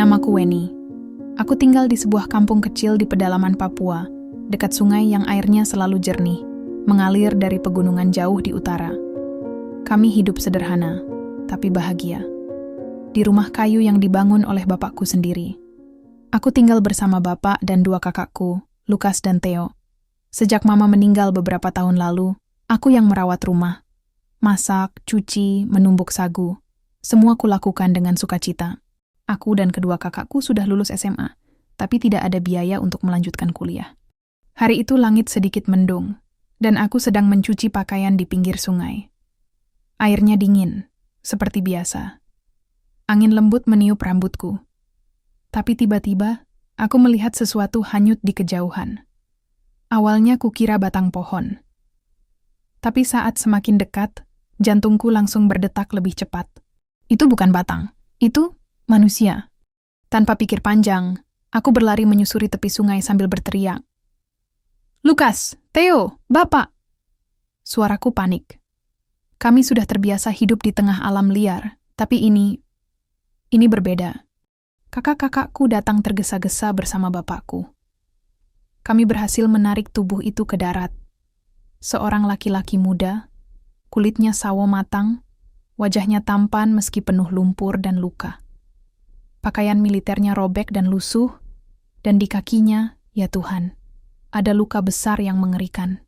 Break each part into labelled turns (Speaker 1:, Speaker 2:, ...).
Speaker 1: Namaku Weni. Aku tinggal di sebuah kampung kecil di pedalaman Papua, dekat sungai yang airnya selalu jernih, mengalir dari pegunungan jauh di utara. Kami hidup sederhana, tapi bahagia. Di rumah kayu yang dibangun oleh bapakku sendiri. Aku tinggal bersama bapak dan dua kakakku, Lukas dan Theo. Sejak mama meninggal beberapa tahun lalu, aku yang merawat rumah. Masak, cuci, menumbuk sagu. Semua kulakukan dengan sukacita. Aku dan kedua kakakku sudah lulus SMA, tapi tidak ada biaya untuk melanjutkan kuliah. Hari itu langit sedikit mendung, dan aku sedang mencuci pakaian di pinggir sungai. Airnya dingin, seperti biasa. Angin lembut meniup rambutku. Tapi tiba-tiba, aku melihat sesuatu hanyut di kejauhan. Awalnya kukira batang pohon. Tapi saat semakin dekat, jantungku langsung berdetak lebih cepat. Itu bukan batang, itu manusia. Tanpa pikir panjang, aku berlari menyusuri tepi sungai sambil berteriak. Lukas, Theo, Bapak! Suaraku panik. Kami sudah terbiasa hidup di tengah alam liar, tapi ini berbeda. Kakak-kakakku datang tergesa-gesa bersama bapakku. Kami berhasil menarik tubuh itu ke darat. Seorang laki-laki muda, kulitnya sawo matang, wajahnya tampan meski penuh lumpur dan luka. Pakaian militernya robek dan lusuh, dan di kakinya, ya Tuhan, ada luka besar yang mengerikan.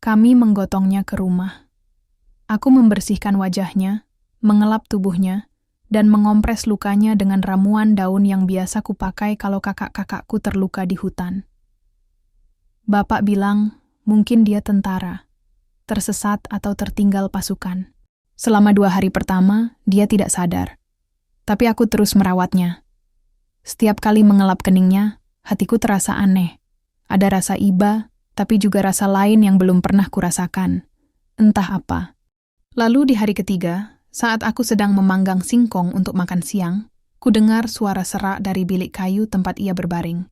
Speaker 1: Kami menggotongnya ke rumah. Aku membersihkan wajahnya, mengelap tubuhnya, dan mengompres lukanya dengan ramuan daun yang biasa kupakai kalau kakak-kakakku terluka di hutan. Bapak bilang, mungkin dia tentara, tersesat atau tertinggal pasukan. Selama 2 hari pertama, dia tidak sadar. Tapi aku terus merawatnya. Setiap kali mengelap keningnya, hatiku terasa aneh. Ada rasa iba, tapi juga rasa lain yang belum pernah kurasakan. Entah apa. Lalu di hari ketiga, saat aku sedang memanggang singkong untuk makan siang, kudengar suara serak dari bilik kayu tempat ia berbaring.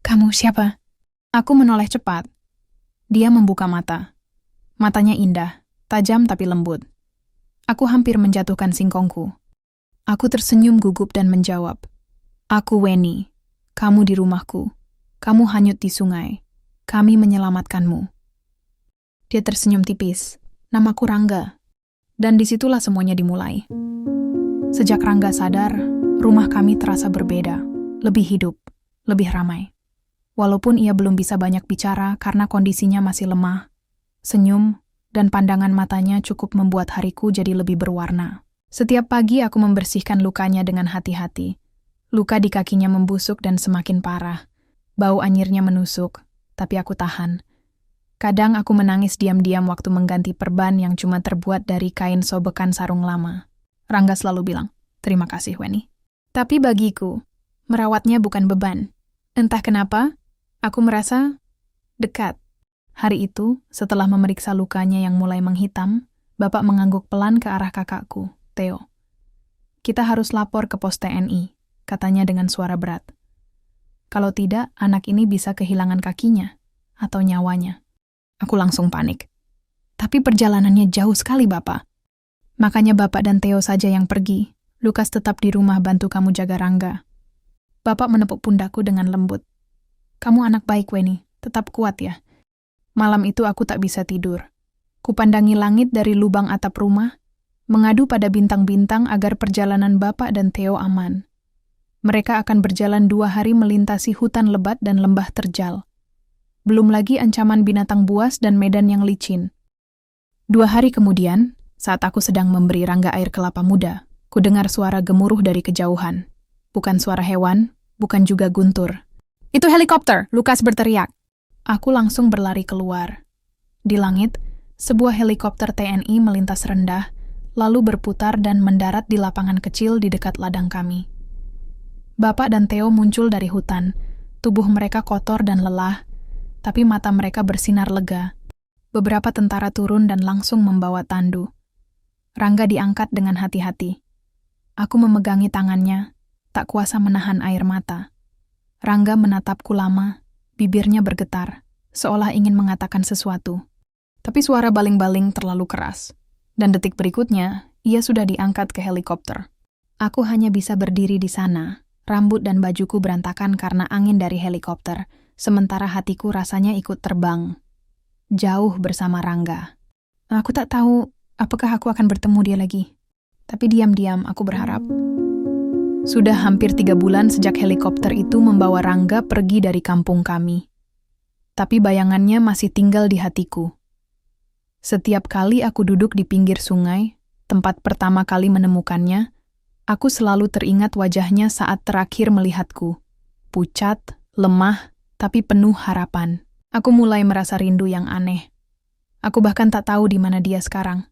Speaker 1: Kamu siapa? Aku menoleh cepat. Dia membuka mata. Matanya indah, tajam tapi lembut. Aku hampir menjatuhkan singkongku. Aku tersenyum gugup dan menjawab, Aku Weni, kamu di rumahku, kamu hanyut di sungai, kami menyelamatkanmu. Dia tersenyum tipis, namaku Rangga, dan disitulah semuanya dimulai. Sejak Rangga sadar, rumah kami terasa berbeda, lebih hidup, lebih ramai. Walaupun ia belum bisa banyak bicara karena kondisinya masih lemah, senyum dan pandangan matanya cukup membuat hariku jadi lebih berwarna. Setiap pagi aku membersihkan lukanya dengan hati-hati. Luka di kakinya membusuk dan semakin parah. Bau anyirnya menusuk, tapi aku tahan. Kadang aku menangis diam-diam waktu mengganti perban yang cuma terbuat dari kain sobekan sarung lama. Rangga selalu bilang, terima kasih Weni. Tapi bagiku, merawatnya bukan beban. Entah kenapa, aku merasa dekat. Hari itu, setelah memeriksa lukanya yang mulai menghitam, Bapak mengangguk pelan ke arah kakakku, Theo. Kita harus lapor ke pos TNI, katanya dengan suara berat. Kalau tidak, anak ini bisa kehilangan kakinya atau nyawanya. Aku langsung panik. Tapi perjalanannya jauh sekali, Bapak. Makanya Bapak dan Theo saja yang pergi. Lukas tetap di rumah bantu kamu jaga Rangga. Bapak menepuk pundakku dengan lembut. Kamu anak baik, Weni. Tetap kuat ya. Malam itu aku tak bisa tidur. Kupandangi langit dari lubang atap rumah, mengadu pada bintang-bintang agar perjalanan Bapak dan Theo aman. Mereka akan berjalan 2 hari melintasi hutan lebat dan lembah terjal. Belum lagi ancaman binatang buas dan medan yang licin. 2 hari kemudian, saat aku sedang memberi Rangga air kelapa muda, kudengar suara gemuruh dari kejauhan. Bukan suara hewan, bukan juga guntur. Itu helikopter, Lukas berteriak. Aku langsung berlari keluar. Di langit, sebuah helikopter TNI melintas rendah, lalu berputar dan mendarat di lapangan kecil di dekat ladang kami. Bapak dan Theo muncul dari hutan. Tubuh mereka kotor dan lelah, tapi mata mereka bersinar lega. Beberapa tentara turun dan langsung membawa tandu. Rangga diangkat dengan hati-hati. Aku memegangi tangannya, tak kuasa menahan air mata. Rangga menatapku lama, bibirnya bergetar, seolah ingin mengatakan sesuatu. Tapi suara baling-baling terlalu keras. Dan detik berikutnya, ia sudah diangkat ke helikopter. Aku hanya bisa berdiri di sana, Rambut dan bajuku berantakan karena angin dari helikopter, sementara hatiku rasanya ikut terbang. Jauh bersama Rangga. Aku tak tahu apakah aku akan bertemu dia lagi. Tapi diam-diam aku berharap. Sudah hampir 3 bulan sejak helikopter itu membawa Rangga pergi dari kampung kami. Tapi bayangannya masih tinggal di hatiku. Setiap kali aku duduk di pinggir sungai, tempat pertama kali menemukannya, aku selalu teringat wajahnya saat terakhir melihatku. Pucat, lemah, tapi penuh harapan. Aku mulai merasa rindu yang aneh. Aku bahkan tak tahu di mana dia sekarang.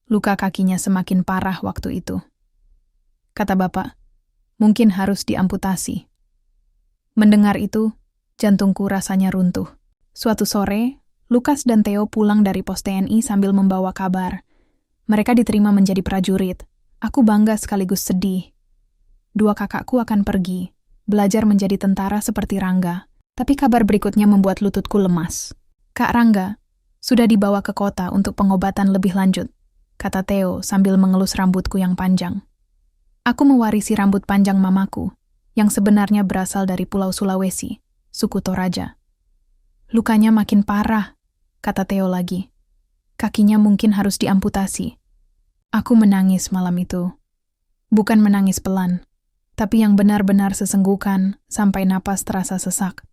Speaker 1: Luka kakinya semakin parah waktu itu. Kata bapak, mungkin harus diamputasi. Mendengar itu, jantungku rasanya runtuh. Suatu sore, Lukas dan Theo pulang dari pos TNI sambil membawa kabar. Mereka diterima menjadi prajurit. Aku bangga sekaligus sedih. 2 kakakku akan pergi, belajar menjadi tentara seperti Rangga. Tapi kabar berikutnya membuat lututku lemas. Kak Rangga sudah dibawa ke kota untuk pengobatan lebih lanjut, kata Theo sambil mengelus rambutku yang panjang. Aku mewarisi rambut panjang mamaku, yang sebenarnya berasal dari Pulau Sulawesi, suku Toraja. Lukanya makin parah, kata Theo lagi. Kakinya mungkin harus diamputasi. Aku menangis malam itu. Bukan menangis pelan, tapi yang benar-benar sesenggukan sampai napas terasa sesak.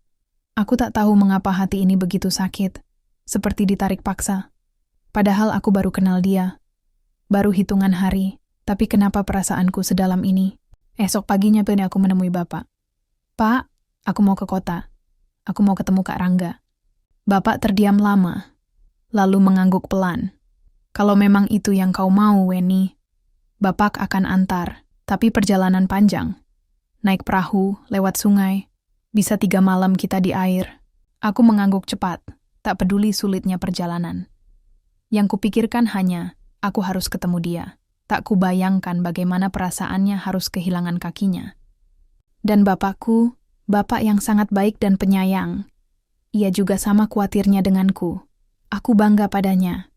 Speaker 1: Aku tak tahu mengapa hati ini begitu sakit, seperti ditarik paksa. Padahal aku baru kenal dia. Baru hitungan hari, tapi kenapa perasaanku sedalam ini? Esok paginya aku menemui bapak. Pak, aku mau ke kota. Aku mau ketemu Kak Rangga. Bapak terdiam lama, lalu mengangguk pelan. Kalau memang itu yang kau mau, Weni, bapak akan antar, tapi perjalanan panjang. Naik perahu, lewat sungai, bisa 3 malam kita di air. Aku mengangguk cepat, tak peduli sulitnya perjalanan. Yang kupikirkan hanya, aku harus ketemu dia. Tak kubayangkan bagaimana perasaannya harus kehilangan kakinya. Dan bapakku, bapak yang sangat baik dan penyayang. Ia juga sama khawatirnya denganku. Aku bangga padanya.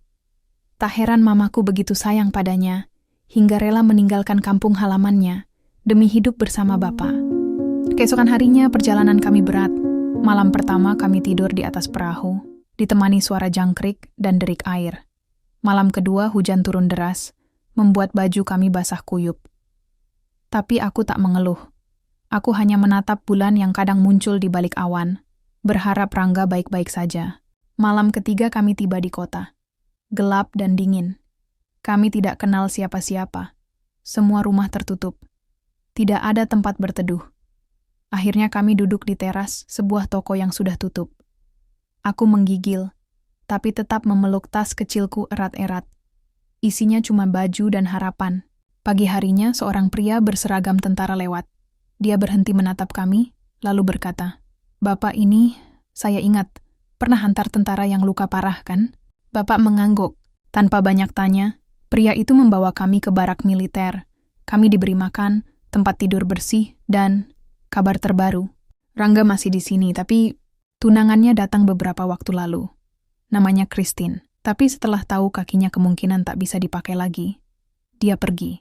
Speaker 1: Tak heran mamaku begitu sayang padanya, hingga rela meninggalkan kampung halamannya demi hidup bersama bapak. Keesokan harinya perjalanan kami berat. Malam pertama kami tidur di atas perahu, ditemani suara jangkrik dan derik air. Malam kedua hujan turun deras, membuat baju kami basah kuyup. Tapi aku tak mengeluh. Aku hanya menatap bulan yang kadang muncul di balik awan, berharap Rangga baik-baik saja. Malam ketiga kami tiba di kota. Gelap dan dingin. Kami tidak kenal siapa-siapa. Semua rumah tertutup. Tidak ada tempat berteduh. Akhirnya kami duduk di teras sebuah toko yang sudah tutup. Aku menggigil, tapi tetap memeluk tas kecilku erat-erat. Isinya cuma baju dan harapan. Pagi harinya seorang pria berseragam tentara lewat. Dia berhenti menatap kami, lalu berkata, "Bapak ini, saya ingat, pernah hantar tentara yang luka parah kan?" Bapak mengangguk. Tanpa banyak tanya, pria itu membawa kami ke barak militer. Kami diberi makan, tempat tidur bersih, dan kabar terbaru. Rangga masih di sini, tapi tunangannya datang beberapa waktu lalu. Namanya Christine. Tapi setelah tahu kakinya kemungkinan tak bisa dipakai lagi, dia pergi.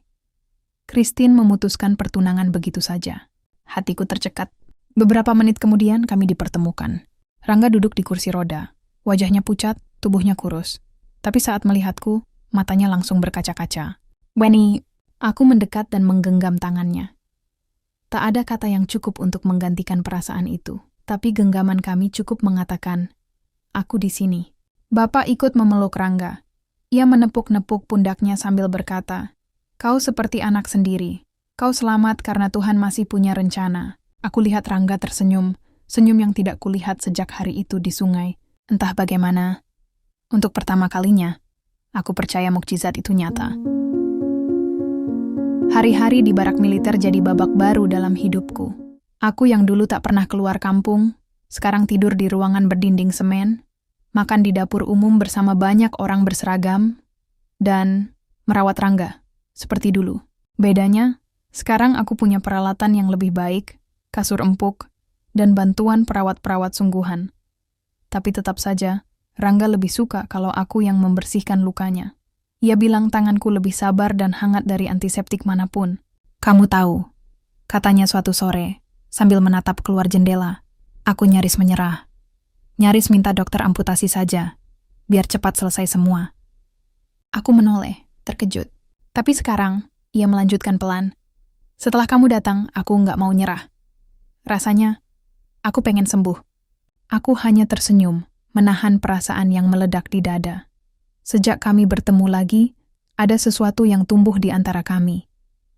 Speaker 1: Christine memutuskan pertunangan begitu saja. Hatiku tercekat. Beberapa menit kemudian kami dipertemukan. Rangga duduk di kursi roda. Wajahnya pucat, tubuhnya kurus. Tapi saat melihatku, matanya langsung berkaca-kaca. "Weni," aku mendekat dan menggenggam tangannya. Tak ada kata yang cukup untuk menggantikan perasaan itu. Tapi genggaman kami cukup mengatakan, "Aku di sini." Bapak ikut memeluk Rangga. Ia menepuk-nepuk pundaknya sambil berkata, "Kau seperti anak sendiri. Kau selamat karena Tuhan masih punya rencana." Aku lihat Rangga tersenyum, senyum yang tidak kulihat sejak hari itu di sungai. Entah bagaimana, untuk pertama kalinya, aku percaya mukjizat itu nyata. Hari-hari di barak militer jadi babak baru dalam hidupku. Aku yang dulu tak pernah keluar kampung, sekarang tidur di ruangan berdinding semen, makan di dapur umum bersama banyak orang berseragam, dan merawat Rangga, seperti dulu. Bedanya, sekarang aku punya peralatan yang lebih baik, kasur empuk, dan bantuan perawat-perawat sungguhan. Tapi tetap saja, Rangga lebih suka kalau aku yang membersihkan lukanya. Ia bilang tanganku lebih sabar dan hangat dari antiseptik manapun. "Kamu tahu, katanya suatu sore, sambil menatap keluar jendela. Aku nyaris menyerah. Nyaris minta dokter amputasi saja, biar cepat selesai semua. Aku menoleh, terkejut. Tapi sekarang, ia melanjutkan pelan. Setelah kamu datang, aku nggak mau nyerah. Rasanya, aku pengen sembuh. Aku hanya tersenyum, menahan perasaan yang meledak di dada. Sejak kami bertemu lagi, ada sesuatu yang tumbuh di antara kami.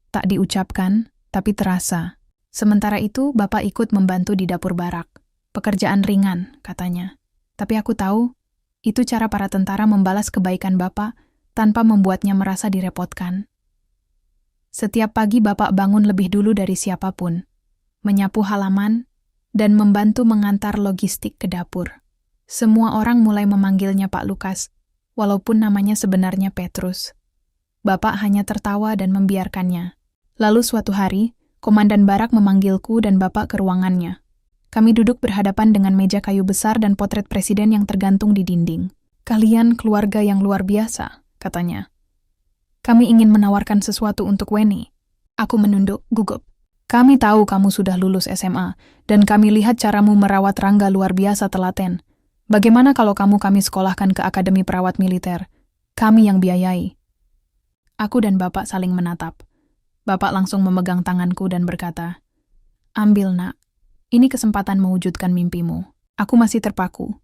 Speaker 1: Tak diucapkan, tapi terasa. Sementara itu, Bapak ikut membantu di dapur barak. Pekerjaan ringan, katanya. Tapi aku tahu, itu cara para tentara membalas kebaikan Bapak tanpa membuatnya merasa direpotkan. Setiap pagi Bapak bangun lebih dulu dari siapapun, menyapu halaman, dan membantu mengantar logistik ke dapur. Semua orang mulai memanggilnya Pak Lukas, walaupun namanya sebenarnya Petrus. Bapak hanya tertawa dan membiarkannya. Lalu suatu hari, komandan barak memanggilku dan Bapak ke ruangannya. Kami duduk berhadapan dengan meja kayu besar dan potret presiden yang tergantung di dinding. Kalian keluarga yang luar biasa, katanya. Kami ingin menawarkan sesuatu untuk Weni. Aku menunduk, gugup. Kami tahu kamu sudah lulus SMA, dan kami lihat caramu merawat Rangga luar biasa telaten. Bagaimana kalau kami sekolahkan ke Akademi Perawat Militer? Kami yang biayai. Aku dan Bapak saling menatap. Bapak langsung memegang tanganku dan berkata, ambil nak, ini kesempatan mewujudkan mimpimu. Aku masih terpaku.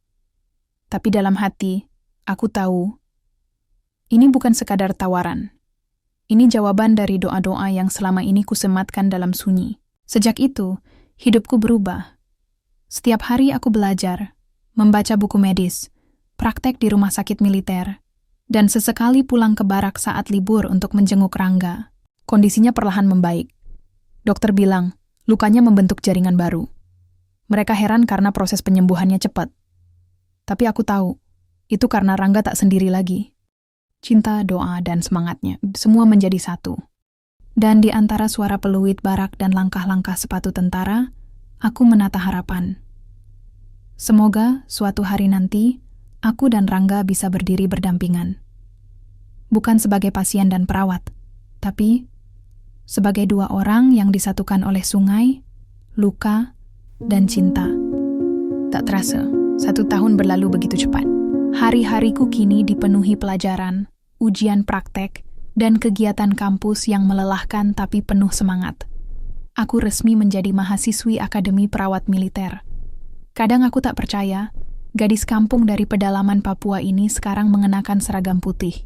Speaker 1: Tapi dalam hati, aku tahu, ini bukan sekadar tawaran. Ini jawaban dari doa-doa yang selama ini kusematkan dalam sunyi. Sejak itu, hidupku berubah. Setiap hari aku belajar, membaca buku medis, praktek di rumah sakit militer, dan sesekali pulang ke barak saat libur untuk menjenguk Rangga. Kondisinya perlahan membaik. Dokter bilang, lukanya membentuk jaringan baru. Mereka heran karena proses penyembuhannya cepat. Tapi aku tahu, itu karena Rangga tak sendiri lagi. Cinta, doa, dan semangatnya, semua menjadi satu. Dan di antara suara peluit barak dan langkah-langkah sepatu tentara, aku menata harapan. Semoga suatu hari nanti, aku dan Rangga bisa berdiri berdampingan. Bukan sebagai pasien dan perawat, tapi sebagai dua orang yang disatukan oleh sungai, luka, dan cinta. Tak terasa, 1 tahun berlalu begitu cepat. Hari-hariku kini dipenuhi pelajaran, ujian praktek, dan kegiatan kampus yang melelahkan tapi penuh semangat. Aku resmi menjadi mahasiswi Akademi Perawat Militer. Kadang aku tak percaya, gadis kampung dari pedalaman Papua ini sekarang mengenakan seragam putih,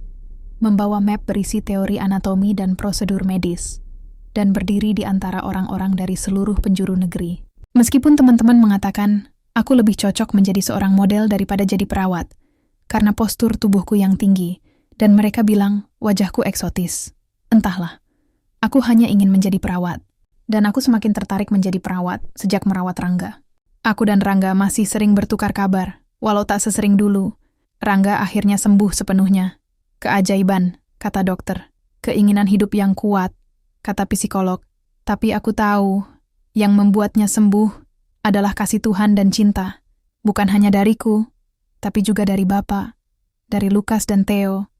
Speaker 1: membawa map berisi teori anatomi dan prosedur medis, dan berdiri di antara orang-orang dari seluruh penjuru negeri. Meskipun teman-teman mengatakan, aku lebih cocok menjadi seorang model daripada jadi perawat, karena postur tubuhku yang tinggi, dan mereka bilang wajahku eksotis. Entahlah, aku hanya ingin menjadi perawat, dan aku semakin tertarik menjadi perawat sejak merawat Rangga. Aku dan Rangga masih sering bertukar kabar, walau tak sesering dulu. Rangga akhirnya sembuh sepenuhnya. Keajaiban, kata dokter. Keinginan hidup yang kuat, kata psikolog. Tapi aku tahu, yang membuatnya sembuh adalah kasih Tuhan dan cinta. Bukan hanya dariku, tapi juga dari Bapak, dari Lukas dan Theo,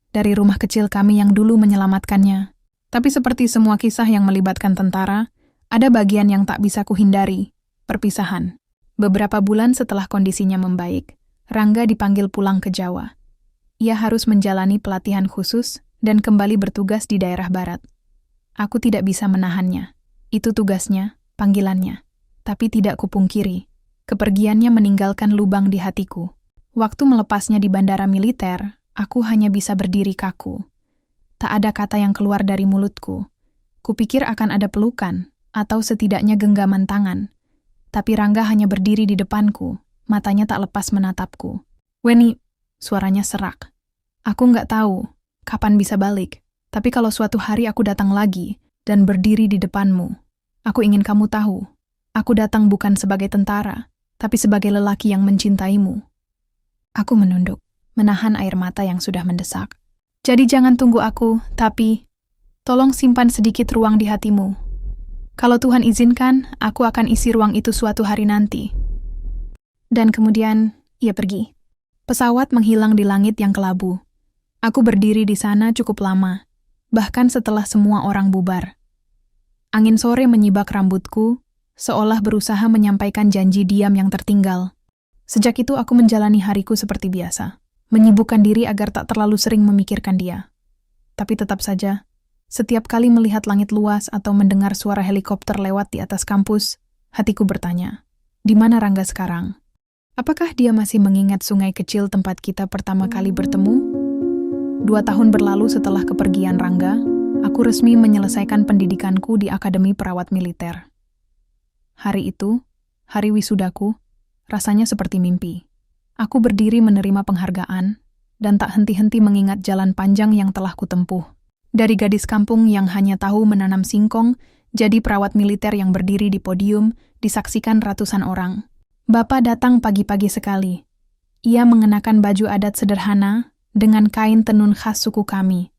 Speaker 1: dari rumah kecil kami yang dulu menyelamatkannya. Tapi seperti semua kisah yang melibatkan tentara, ada bagian yang tak bisa kuhindari, perpisahan. Beberapa bulan setelah kondisinya membaik, Rangga dipanggil pulang ke Jawa. Ia harus menjalani pelatihan khusus dan kembali bertugas di daerah barat. Aku tidak bisa menahannya. Itu tugasnya, panggilannya. Tapi tidak kupungkiri, kepergiannya meninggalkan lubang di hatiku. Waktu melepasnya di bandara militer, aku hanya bisa berdiri kaku. Tak ada kata yang keluar dari mulutku. Kupikir akan ada pelukan, atau setidaknya genggaman tangan. Tapi Rangga hanya berdiri di depanku, matanya tak lepas menatapku. Weni, suaranya serak. Aku nggak tahu kapan bisa balik, tapi kalau suatu hari aku datang lagi dan berdiri di depanmu, aku ingin kamu tahu, aku datang bukan sebagai tentara, tapi sebagai lelaki yang mencintaimu. Aku menunduk, menahan air mata yang sudah mendesak. Jadi jangan tunggu aku, tapi tolong simpan sedikit ruang di hatimu. Kalau Tuhan izinkan, aku akan isi ruang itu suatu hari nanti. Dan kemudian, ia pergi. Pesawat menghilang di langit yang kelabu. Aku berdiri di sana cukup lama, bahkan setelah semua orang bubar. Angin sore menyibak rambutku, seolah berusaha menyampaikan janji diam yang tertinggal. Sejak itu aku menjalani hariku seperti biasa, menyibukkan diri agar tak terlalu sering memikirkan dia. Tapi tetap saja, setiap kali melihat langit luas atau mendengar suara helikopter lewat di atas kampus, hatiku bertanya, di mana Rangga sekarang? Apakah dia masih mengingat sungai kecil tempat kita pertama kali bertemu? 2 tahun berlalu setelah kepergian Rangga, aku resmi menyelesaikan pendidikanku di Akademi Perawat Militer. Hari itu, hari wisudaku, rasanya seperti mimpi. Aku berdiri menerima penghargaan, dan tak henti-henti mengingat jalan panjang yang telah kutempuh. Dari gadis kampung yang hanya tahu menanam singkong, jadi perawat militer yang berdiri di podium, disaksikan ratusan orang. Bapak datang pagi-pagi sekali. Ia mengenakan baju adat sederhana dengan kain tenun khas suku kami.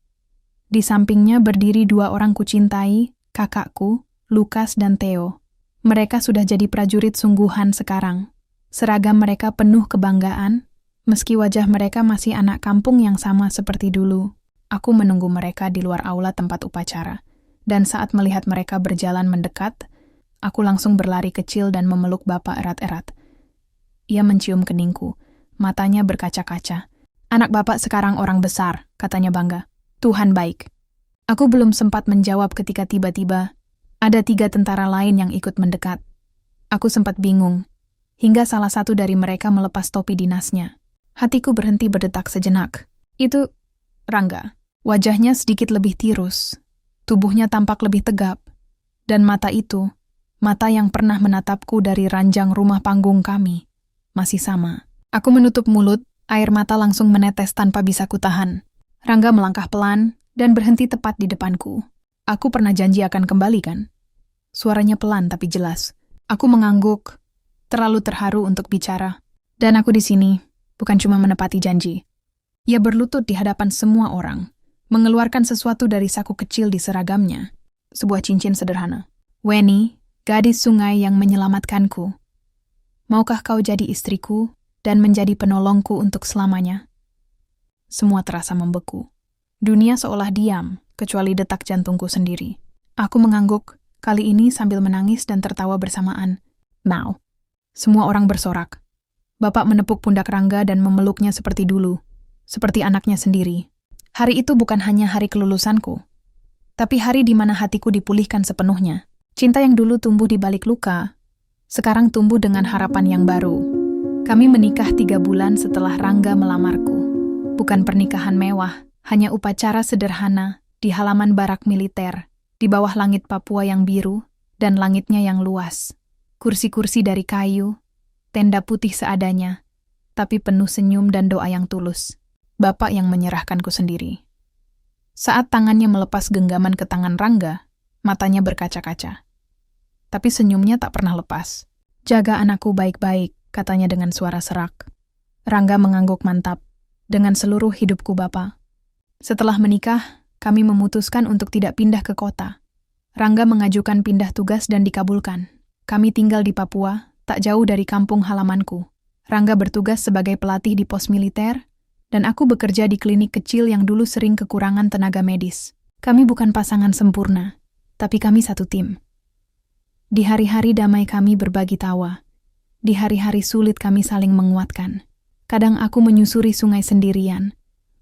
Speaker 1: Di sampingnya berdiri 2 orang kucintai, kakakku, Lukas dan Theo. Mereka sudah jadi prajurit sungguhan sekarang. Seragam mereka penuh kebanggaan, meski wajah mereka masih anak kampung yang sama seperti dulu. Aku menunggu mereka di luar aula tempat upacara, dan saat melihat mereka berjalan mendekat, aku langsung berlari kecil dan memeluk Bapak erat-erat. Ia mencium keningku, matanya berkaca-kaca. "Anak Bapak sekarang orang besar," katanya bangga. "Tuhan baik." Aku belum sempat menjawab ketika tiba-tiba ada 3 tentara lain yang ikut mendekat. Aku sempat bingung, hingga salah satu dari mereka melepas topi dinasnya. Hatiku berhenti berdetak sejenak. Itu Rangga. Wajahnya sedikit lebih tirus, tubuhnya tampak lebih tegap, dan mata itu, mata yang pernah menatapku dari ranjang rumah panggung kami, masih sama. Aku menutup mulut, air mata langsung menetes tanpa bisa kutahan. Rangga melangkah pelan dan berhenti tepat di depanku. Aku pernah janji akan kembali kan? Suaranya pelan tapi jelas. Aku mengangguk, terlalu terharu untuk bicara. Dan aku di sini, bukan cuma menepati janji. Ia berlutut di hadapan semua orang, mengeluarkan sesuatu dari saku kecil di seragamnya. Sebuah cincin sederhana. "Weni, gadis sungai yang menyelamatkanku. Maukah kau jadi istriku dan menjadi penolongku untuk selamanya?" Semua terasa membeku. Dunia seolah diam, kecuali detak jantungku sendiri. Aku mengangguk, kali ini sambil menangis dan tertawa bersamaan. "Mau." Semua orang bersorak. Bapak menepuk pundak Rangga dan memeluknya seperti dulu, seperti anaknya sendiri. Hari itu bukan hanya hari kelulusanku, tapi hari di mana hatiku dipulihkan sepenuhnya. Cinta yang dulu tumbuh di balik luka, sekarang tumbuh dengan harapan yang baru. Kami menikah 3 bulan setelah Rangga melamarku. Bukan pernikahan mewah, hanya upacara sederhana di halaman barak militer, di bawah langit Papua yang biru dan langitnya yang luas. Kursi-kursi dari kayu, tenda putih seadanya, tapi penuh senyum dan doa yang tulus. Bapak yang menyerahkanku sendiri. Saat tangannya melepas genggaman ke tangan Rangga, matanya berkaca-kaca. Tapi senyumnya tak pernah lepas. "Jaga anakku baik-baik," katanya dengan suara serak. Rangga mengangguk mantap. "Dengan seluruh hidupku, Bapak." Setelah menikah, kami memutuskan untuk tidak pindah ke kota. Rangga mengajukan pindah tugas dan dikabulkan. Kami tinggal di Papua, tak jauh dari kampung halamanku. Rangga bertugas sebagai pelatih di pos militer, dan aku bekerja di klinik kecil yang dulu sering kekurangan tenaga medis. Kami bukan pasangan sempurna, tapi kami satu tim. Di hari-hari damai kami berbagi tawa. Di hari-hari sulit kami saling menguatkan. Kadang aku menyusuri sungai sendirian,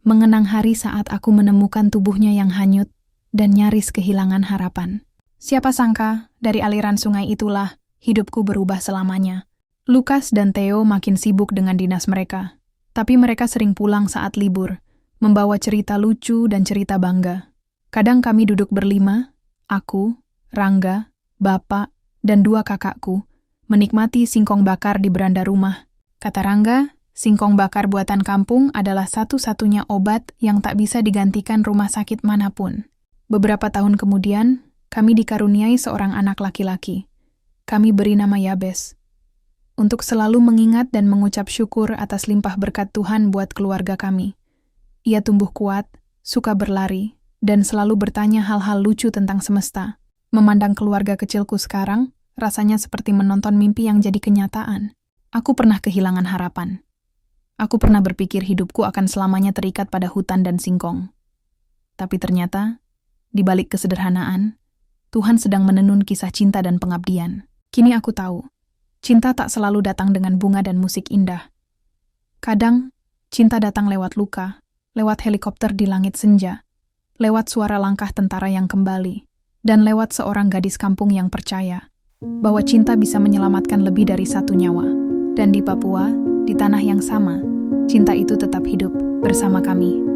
Speaker 1: mengenang hari saat aku menemukan tubuhnya yang hanyut dan nyaris kehilangan harapan. Siapa sangka, dari aliran sungai itulah, hidupku berubah selamanya. Lukas dan Theo makin sibuk dengan dinas mereka. Tapi mereka sering pulang saat libur, membawa cerita lucu dan cerita bangga. Kadang kami duduk berlima, aku, Rangga, Bapak, dan 2 kakakku, menikmati singkong bakar di beranda rumah. Kata Rangga, singkong bakar buatan kampung adalah satu-satunya obat yang tak bisa digantikan rumah sakit manapun. Beberapa tahun kemudian, kami dikaruniai seorang anak laki-laki. Kami beri nama Yabes. Untuk selalu mengingat dan mengucap syukur atas limpah berkat Tuhan buat keluarga kami. Ia tumbuh kuat, suka berlari, dan selalu bertanya hal-hal lucu tentang semesta. Memandang keluarga kecilku sekarang, rasanya seperti menonton mimpi yang jadi kenyataan. Aku pernah kehilangan harapan. Aku pernah berpikir hidupku akan selamanya terikat pada hutan dan singkong. Tapi ternyata, di balik kesederhanaan, Tuhan sedang menenun kisah cinta dan pengabdian. Kini aku tahu, cinta tak selalu datang dengan bunga dan musik indah. Kadang, cinta datang lewat luka, lewat helikopter di langit senja, lewat suara langkah tentara yang kembali, dan lewat seorang gadis kampung yang percaya bahwa cinta bisa menyelamatkan lebih dari satu nyawa. Dan di Papua, di tanah yang sama, cinta itu tetap hidup bersama kami.